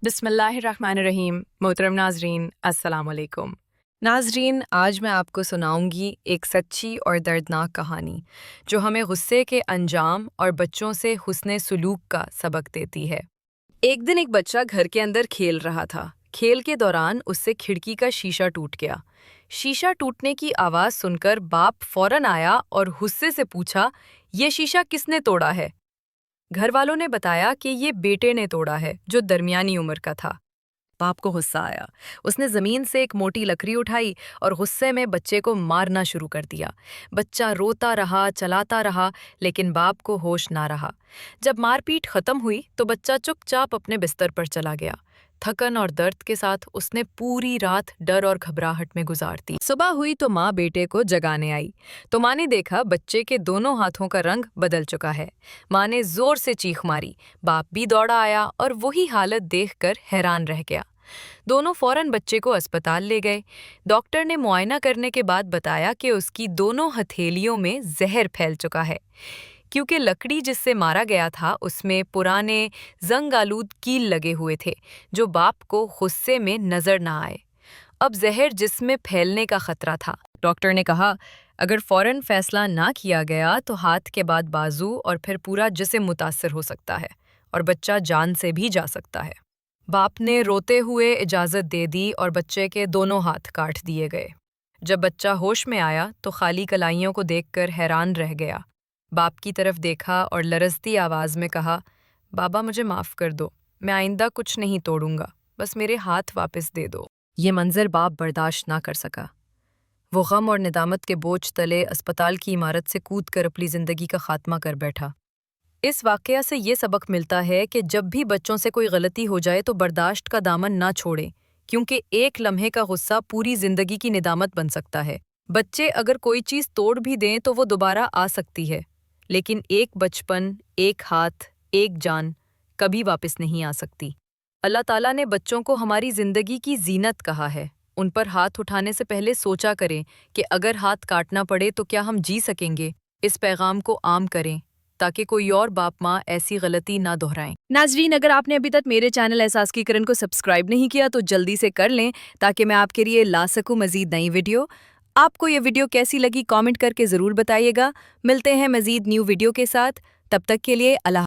بسم اللہ الرحمن الرحیم۔ محترم ناظرین، السلام علیکم۔ ناظرین، آج میں آپ کو سناؤں گی ایک سچی اور دردناک کہانی جو ہمیں غصے کے انجام اور بچوں سے حسن سلوک کا سبق دیتی ہے۔ ایک دن ایک بچہ گھر کے اندر کھیل رہا تھا۔ کھیل کے دوران اس سے کھڑکی کا شیشہ ٹوٹ گیا۔ شیشہ ٹوٹنے کی آواز سن کر باپ فوراً آیا اور غصے سے پوچھا، یہ شیشہ کس نے توڑا ہے؟ گھر والوں نے بتایا کہ یہ بیٹے نے توڑا ہے، جو درمیانی عمر کا تھا۔ باپ کو غصہ آیا۔ اس نے زمین سے ایک موٹی لکڑی اٹھائی اور غصے میں بچے کو مارنا شروع کر دیا۔ بچہ روتا رہا، چلاتا رہا، لیکن باپ کو ہوش نہ رہا۔ جب مار پیٹ ختم ہوئی تو بچہ چپ چاپ اپنے بستر پر چلا گیا۔ تھکن اور درد کے ساتھ اس نے پوری رات ڈر اور گھبراہٹ میں گزار دی۔ صبح ہوئی تو ماں بیٹے کو جگانے آئی تو ماں نے دیکھا بچے کے دونوں ہاتھوں کا رنگ بدل چکا ہے۔ ماں نے زور سے چیخ ماری۔ باپ بھی دوڑا آیا اور وہی حالت دیکھ کر حیران رہ گیا۔ دونوں فوراً بچے کو اسپتال لے گئے۔ ڈاکٹر نے معائنہ کرنے کے بعد بتایا کہ اس کی دونوں ہتھیلیوں میں زہر پھیل چکا ہے، کیونکہ لکڑی جس سے مارا گیا تھا اس میں پرانے زنگ آلود کیل لگے ہوئے تھے، جو باپ کو غصے میں نظر نہ آئے۔ اب زہر جسم میں پھیلنے کا خطرہ تھا۔ ڈاکٹر نے کہا، اگر فوراً فیصلہ نہ کیا گیا تو ہاتھ کے بعد بازو اور پھر پورا جسم متاثر ہو سکتا ہے اور بچہ جان سے بھی جا سکتا ہے۔ باپ نے روتے ہوئے اجازت دے دی اور بچے کے دونوں ہاتھ کاٹ دیے گئے۔ جب بچہ ہوش میں آیا تو خالی کلائیوں کو دیکھ کر حیران رہ گیا۔ باپ کی طرف دیکھا اور لرزتی آواز میں کہا، بابا مجھے معاف کر دو، میں آئندہ کچھ نہیں توڑوں گا، بس میرے ہاتھ واپس دے دو۔ یہ منظر باپ برداشت نہ کر سکا۔ وہ غم اور ندامت کے بوجھ تلے اسپتال کی عمارت سے کود کر اپنی زندگی کا خاتمہ کر بیٹھا۔ اس واقعہ سے یہ سبق ملتا ہے کہ جب بھی بچوں سے کوئی غلطی ہو جائے تو برداشت کا دامن نہ چھوڑیں، کیونکہ ایک لمحے کا غصہ پوری زندگی کی ندامت بن سکتا ہے۔ بچے اگر کوئی چیز توڑ بھی دیں تو وہ دوبارہ آ سکتی ہے، لیکن ایک بچپن، ایک ہاتھ، ایک جان کبھی واپس نہیں آ سکتی۔ اللہ تعالیٰ نے بچوں کو ہماری زندگی کی زینت کہا ہے۔ ان پر ہاتھ اٹھانے سے پہلے سوچا کریں کہ اگر ہاتھ کاٹنا پڑے تو کیا ہم جی سکیں گے۔ اس پیغام کو عام کریں تاکہ کوئی اور باپ ماں ایسی غلطی نہ دہرائیں۔ ناظرین، اگر آپ نے ابھی تک میرے چینل احساس کی کرن کو سبسکرائب نہیں کیا تو جلدی سے کر لیں تاکہ میں آپ کے لیے لا سکوں مزید نئی ویڈیو۔ آپ کو یہ ویڈیو کیسی لگی کامنٹ کر کے ضرور بتائیے گا۔ ملتے ہیں مزید نیو ویڈیو کے ساتھ، تب تک کے لیے اللہ